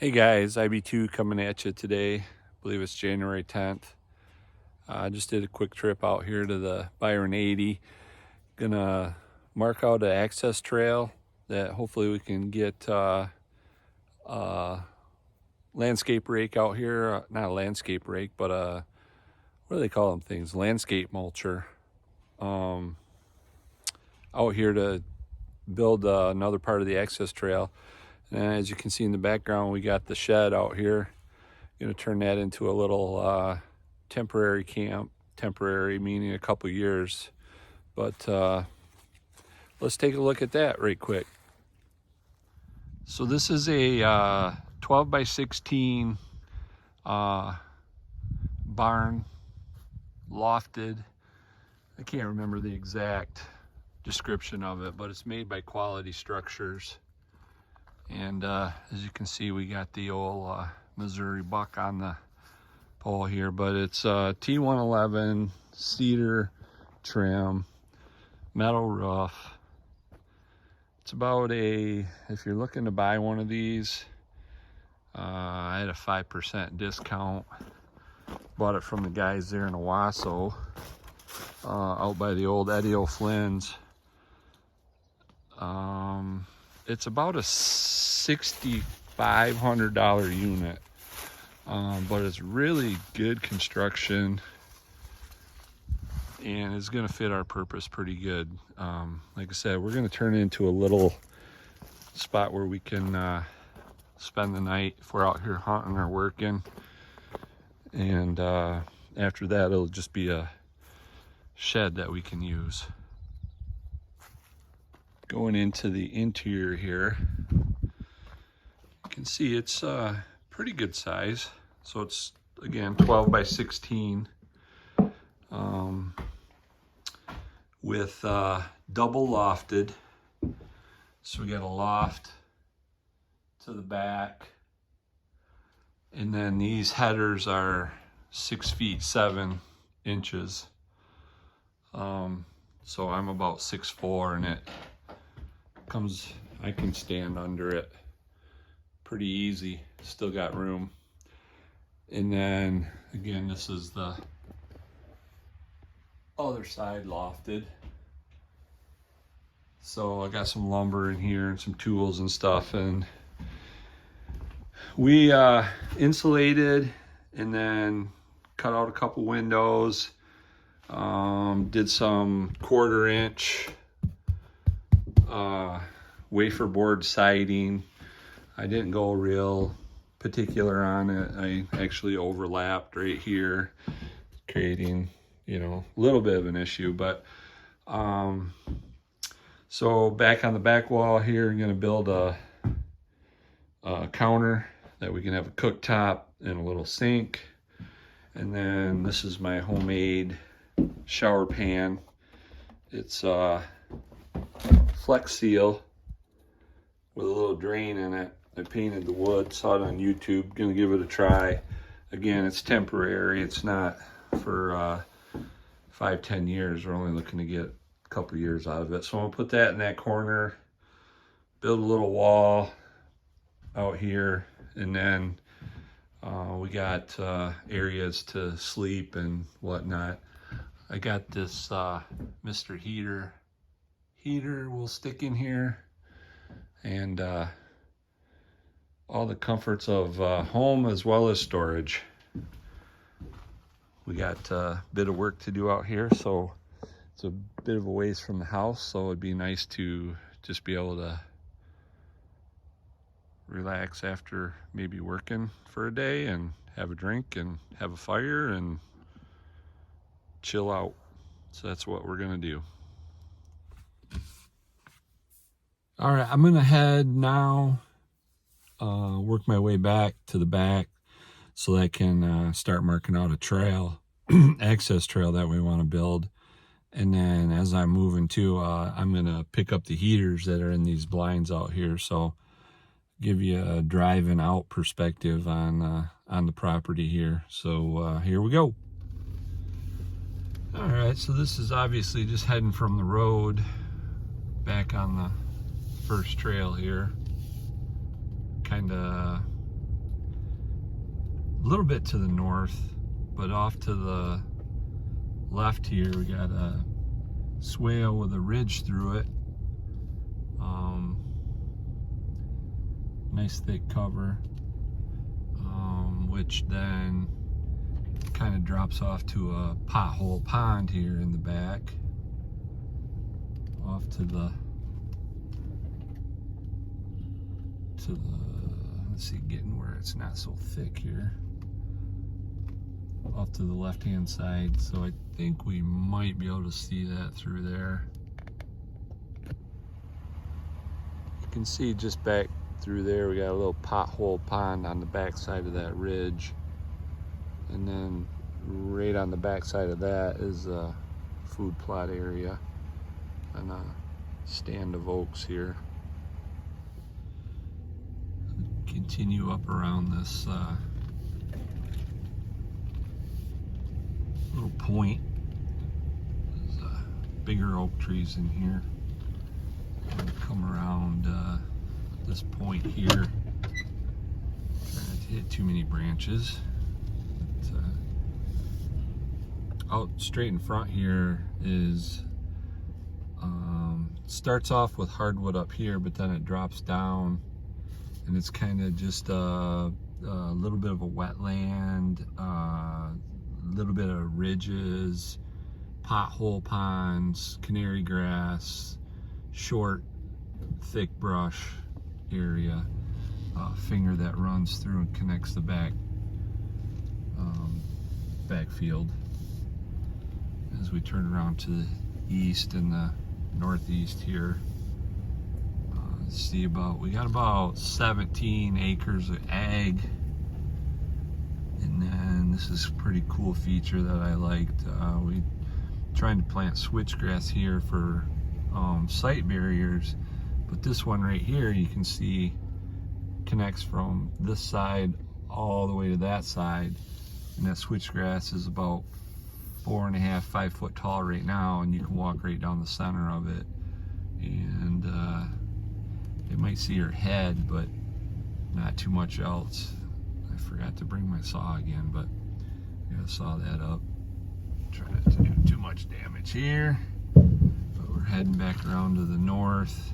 Hey guys, IB2 coming at you today. I believe it's January 10th. I just did a quick trip out here to the Byron 80. Gonna mark out an access trail that hopefully we can get landscape rake out here. Not a landscape rake, but what do they call them things? Landscape mulcher. Out here to build another part of the access trail. And as you can see in the background, we got the shed out here. Going to turn that into a little temporary camp. Temporary meaning a couple years. But let's take a look at that right quick. So this is a 12 by 16 barn, lofted. I can't remember the exact description of it, but it's made by Quality Structures. And as you can see, we got the old Missouri buck on the pole here, but it's T111 cedar trim, metal roof. It's about if you're looking to buy one of these, I had a 5% discount. Bought it from the guys there in Owasso, out by the old Eddie O'Flynn's. It's about a $6,500 unit, but it's really good construction and it's going to fit our purpose pretty good. Like I said, we're going to turn it into a little spot where we can spend the night if we're out here hunting or working, and after that it'll just be a shed that we can use. Going into the interior here, you can see it's pretty good size. So it's, again, 12 by 16 with double lofted. So we got a loft to the back, and then these headers are 6 feet 7 inches. So I'm about 6'4", and it comes, I can stand under it pretty easy, still got room. And then again, this is the other side lofted. So I got some lumber in here and some tools and stuff, and we insulated and then cut out a couple windows, did some 1/4 inch wafer board siding. I didn't go real particular on it. I actually overlapped right here, creating, a little bit of an issue. But so back on the back wall here, I'm gonna build a counter that we can have a cooktop and a little sink. And then this is my homemade shower pan. It's Flex Seal with a little drain in it. I painted the wood, saw it on YouTube, gonna give it a try. Again, it's temporary, it's not for 5-10 years. We're only looking to get a couple years out of it. So I'm gonna put that in that corner, build a little wall out here, and then we got areas to sleep and whatnot. I got this Mr. Heater will stick in here, and all the comforts of home as well as storage. We got a bit of work to do out here, so it's a bit of a ways from the house, so it'd be nice to just be able to relax after maybe working for a day and have a drink and have a fire and chill out. So that's what we're gonna do. All right, I'm gonna head now, work my way back to the back so that I can start marking out a trail, access trail that we want to build. And then as I'm moving too, I'm gonna pick up the heaters that are in these blinds out here, so give you a driving out perspective on the property here. So here we go. All right, so this is obviously just heading from the road back on the first trail here. Kind of a little bit to the north, but off to the left here we got a swale with a ridge through it. Nice thick cover, which then kind of drops off to a pothole pond here in the back, off to the let's see, getting where it's not so thick here, off to the left hand side. So I think we might be able to see that through there. You can see just back through there we got a little pothole pond on the back side of that ridge, and then right on the back side of that is a food plot area and a stand of oaks here. Continue up around this little point. There's bigger oak trees in here. And come around this point here. Try not to hit too many branches. But, out straight in front here is starts off with hardwood up here, but then it drops down, and it's kind of just a little bit of a wetland, a little bit of ridges, pothole ponds, canary grass, short, thick brush area, finger that runs through and connects the backfield. As we turn around to the east and the northeast here, see we got about 17 acres of ag, and then this is a pretty cool feature that I liked. We trying to plant switchgrass here for sight barriers, but this one right here you can see connects from this side all the way to that side, and that switchgrass is about 4.5, 5 foot tall right now, and you can walk right down the center of it, and it might see your head, but not too much else. I forgot to bring my saw again, but I gotta saw that up. Try not to do too much damage here, but we're heading back around to the north.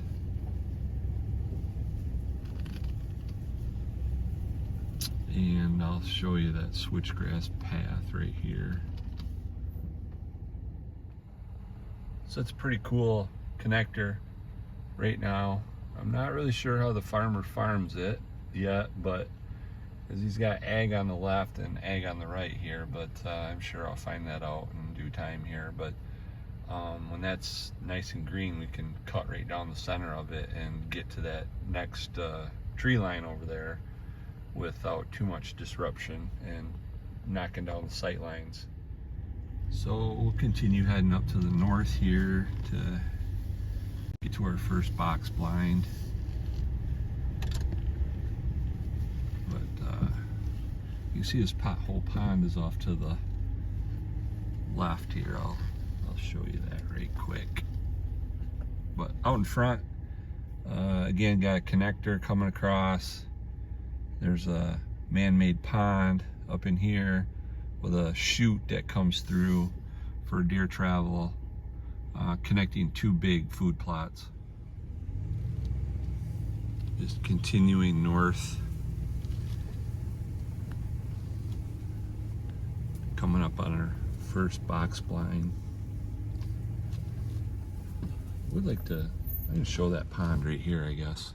And I'll show you that switchgrass path right here. So it's a pretty cool connector right now. I'm not really sure how the farmer farms it yet, but because he's got ag on the left and ag on the right here, but I'm sure I'll find that out in due time here. But when that's nice and green, we can cut right down the center of it and get to that next tree line over there without too much disruption and knocking down the sight lines. So we'll continue heading up to the north here to get to our first box blind. But you see this pothole pond is off to the left here. I'll show you that right quick. But out in front, again, got a connector coming across. There's a man-made pond up in here with a chute that comes through for deer travel, connecting two big food plots. Just continuing north, coming up on our first box blind. I'm gonna show that pond right here, I guess.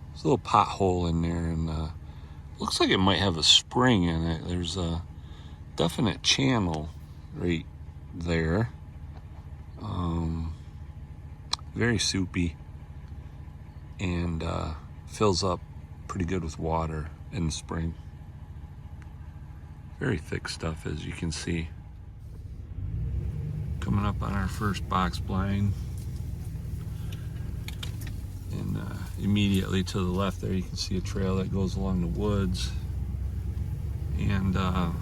There's a little pothole in there, and looks like it might have a spring in it. There's a definite channel right there. Very soupy, and fills up pretty good with water in the spring. Very thick stuff, as you can see. Coming up on our first box blind, and immediately to the left there you can see a trail that goes along the woods, and out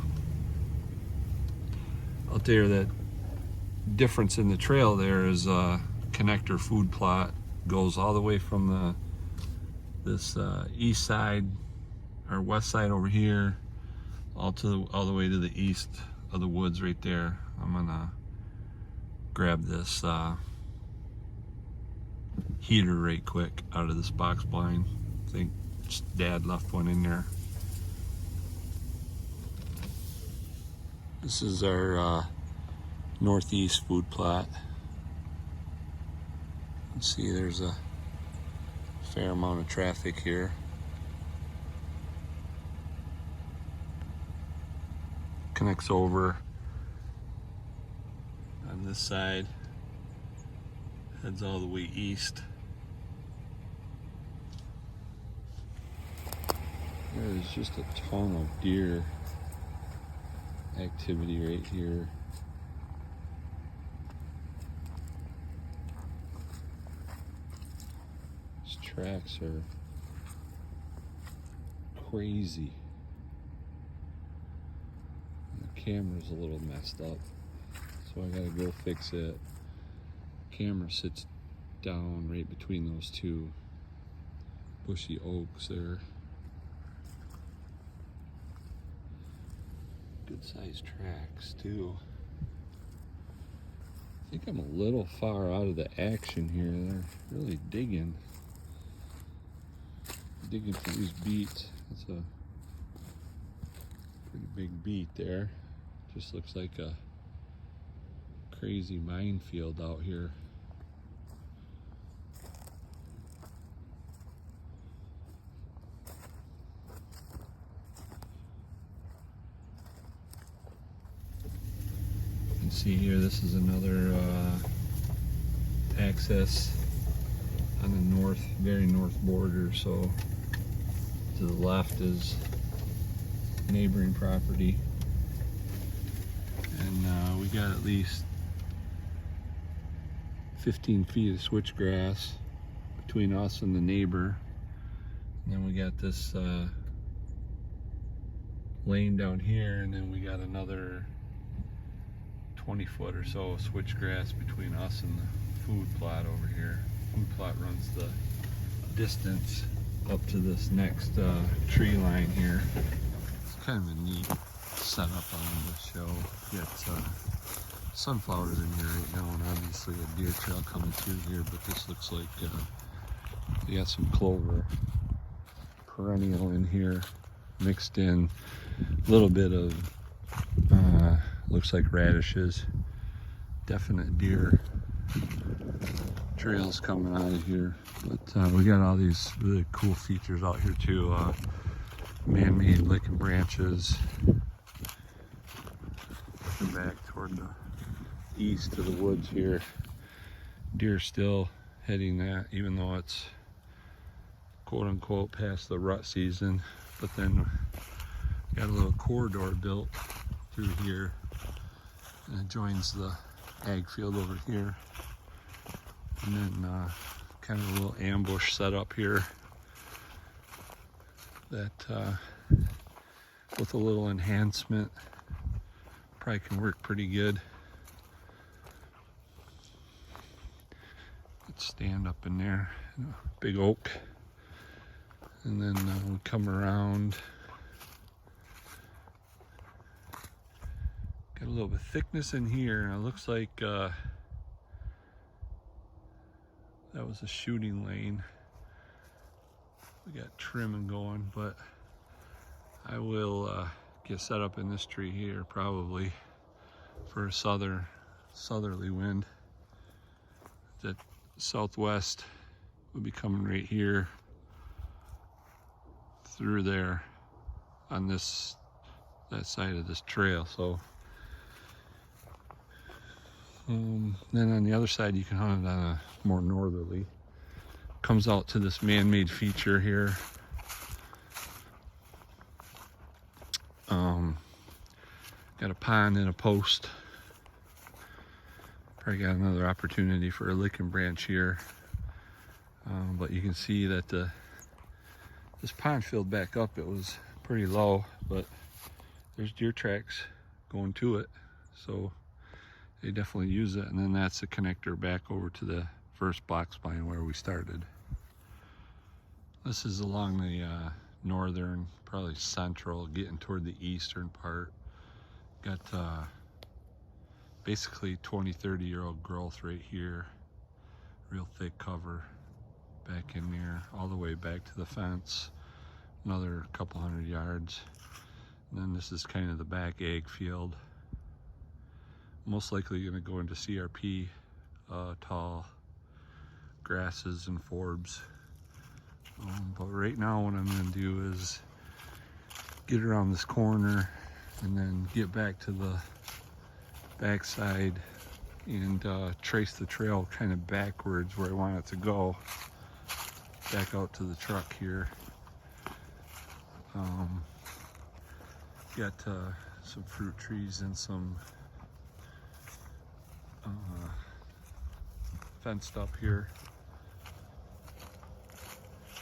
there, that difference in the trail there is a connector food plot, goes all the way from this east side or west side over here all the way to the east of the woods right there. I'm gonna grab this heater right quick out of this box blind. I think Dad left one in there. This is our northeast food plot. You can see there's a fair amount of traffic here. Connects over on this side, heads all the way east. There's just a ton of deer activity right here. These tracks are crazy. The camera's a little messed up, so I gotta go fix it. Camera sits down right between those two bushy oaks there. Good sized tracks too. I think I'm a little far out of the action here. They're really digging for these beats. That's a pretty big beat there. Just looks like a crazy minefield out here. You can see here, this is another access on the very north border. So to the left is neighboring property, and we got at least 15 feet of switchgrass between us and the neighbor. And then we got this lane down here, and then we got another 20 foot or so of switchgrass between us and the food plot over here. Food plot runs the distance up to this next tree line here. It's kind of a neat setup I wanted to show. You got sunflowers in here right now, and obviously a deer trail coming through here, but this looks like you got some clover perennial in here, mixed in a little bit of looks like radishes. Definite deer trails coming out of here. But we got all these really cool features out here too. Man-made licking branches. Looking back toward the east of the woods here. Deer still heading that, even though it's quote unquote past the rut season. But then got a little corridor built through here, and it joins the ag field over here. And then kind of a little ambush set up here that with a little enhancement probably can work pretty good. Let's stand up in there, big oak, and then we come around. Got a little bit of thickness in here, and it looks like that was a shooting lane. We got trimming going, but I will get set up in this tree here probably for a southerly wind. That southwest will be coming right here through there on that side of this trail. So then on the other side you can hunt it on a more northerly. Comes out to this man-made feature here. Got a pond and a post. Probably got another opportunity for a licking branch here. But you can see that this pond filled back up. It was pretty low, but there's deer tracks going to it. So they definitely use it. And then that's the connector back over to the first box spine where we started. This is along the northern, probably central, getting toward the eastern part. Got basically 20-30-year-old growth right here. Real thick cover back in there, all the way back to the fence. Another couple 100 yards. And then this is kind of the back ag field. Most likely going to go into CRP, tall grasses and forbs. But right now what I'm going to do is get around this corner and then get back to the backside and trace the trail kind of backwards where I want it to go. Back out to the truck here. Got some fruit trees and some fenced up here.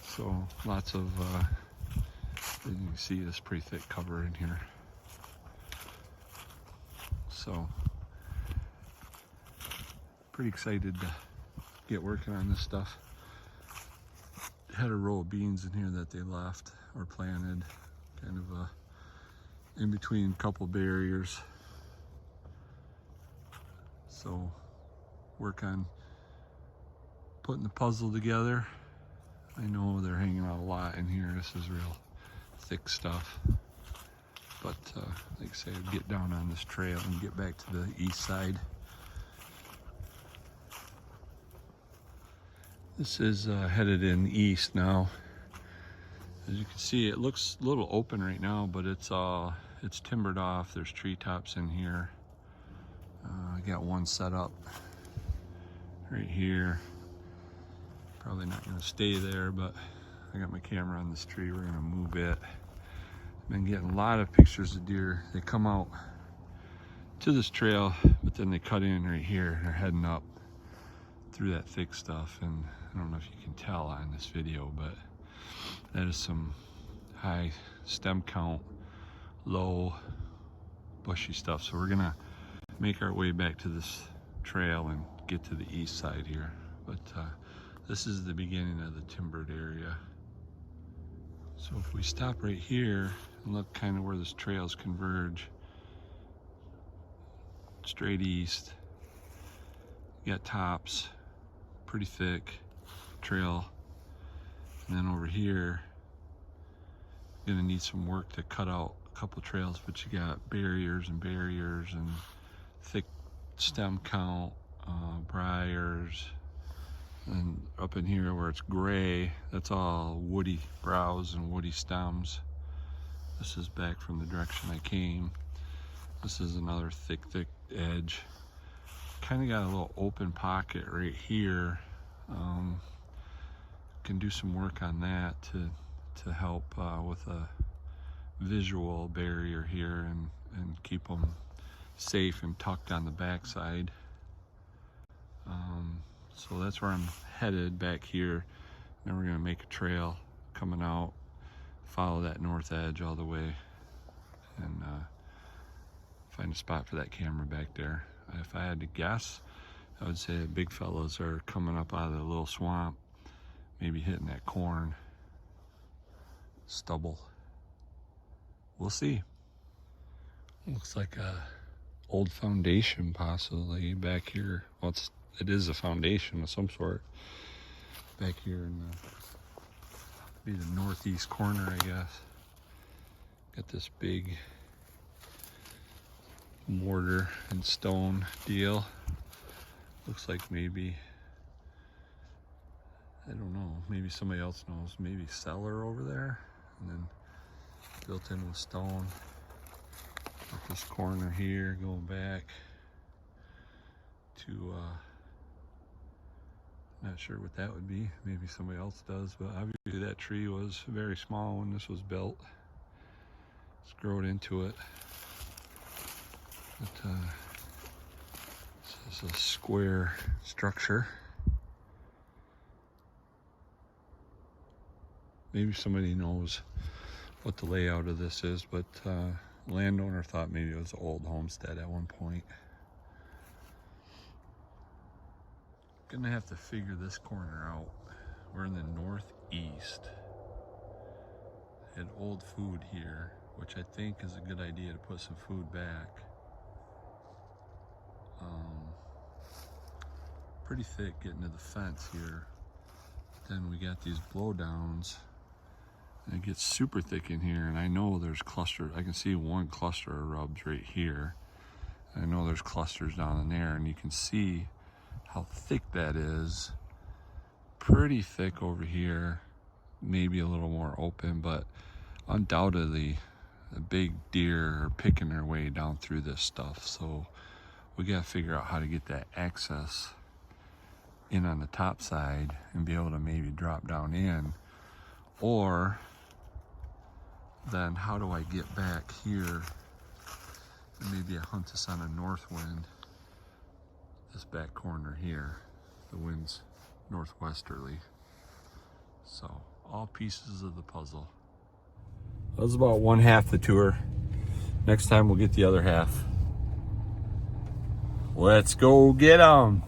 So lots of, as you can see, this pretty thick cover in here. So pretty excited to get working on this stuff. Had a row of beans in here that they left or planted, kind of in between a couple barriers. So work on putting the puzzle together. I know they're hanging out a lot in here. This is real thick stuff. But like I say, I'd get down on this trail and get back to the east side. This is headed in east now. As you can see, it looks a little open right now, but it's timbered off. There's treetops in here. I got one set up right here. Probably not going to stay there, but I got my camera on this tree. We're going to move it. Been getting a lot of pictures of deer. They come out to this trail, but then they cut in right here. They're heading up through that thick stuff, and I don't know if you can tell on this video, but that is some high stem count, low bushy stuff. So we're gonna make our way back to this trail and get to the east side here. But this is the beginning of the timbered area. So if we stop right here and look kind of where this trails converge, straight east, you got tops, pretty thick trail, and then over here, you're gonna need some work to cut out a couple trails, but you got barriers and thick stem count, briars, and up in here where it's gray, that's all woody browse and woody stems. This is back from the direction I came. This is another thick edge. Kind of got a little open pocket right here. Can do some work on that to help with a visual barrier here and keep them safe and tucked on the backside. So that's where I'm headed back here. Then we're gonna make a trail coming out, follow that north edge all the way, and find a spot for that camera back there. If I had to guess, I would say the big fellows are coming up out of the little swamp, maybe hitting that corn stubble. We'll see. Looks like a old foundation possibly back here. Well, it is a foundation of some sort back here in the northeast corner, I guess. Got this big mortar and stone deal. Looks like maybe, I don't know, maybe somebody else knows, maybe cellar over there, and then built in with stone. Got this corner here going back to not sure what that would be. Maybe somebody else does, but obviously that tree was very small when this was built. It's grown into it. But this is a square structure. Maybe somebody knows what the layout of this is, but landowner thought maybe it was an old homestead at one point. Gonna have to figure this corner out. We're in the northeast. had old food here, which I think is a good idea to put some food back. Pretty thick getting to the fence here. Then we got these blowdowns. And it gets super thick in here, and I know there's clusters. I can see one cluster of rubs right here. I know there's clusters down in there, and you can see how thick that is. Pretty thick over here, maybe a little more open, but undoubtedly the big deer are picking their way down through this stuff. So we gotta figure out how to get that access in on the top side and be able to maybe drop down in, or then how do I get back here and maybe I hunt this on a north wind, this back corner here. The wind's northwesterly. So all pieces of the puzzle. That was about one half the tour. Next time we'll get the other half. Let's go get 'em.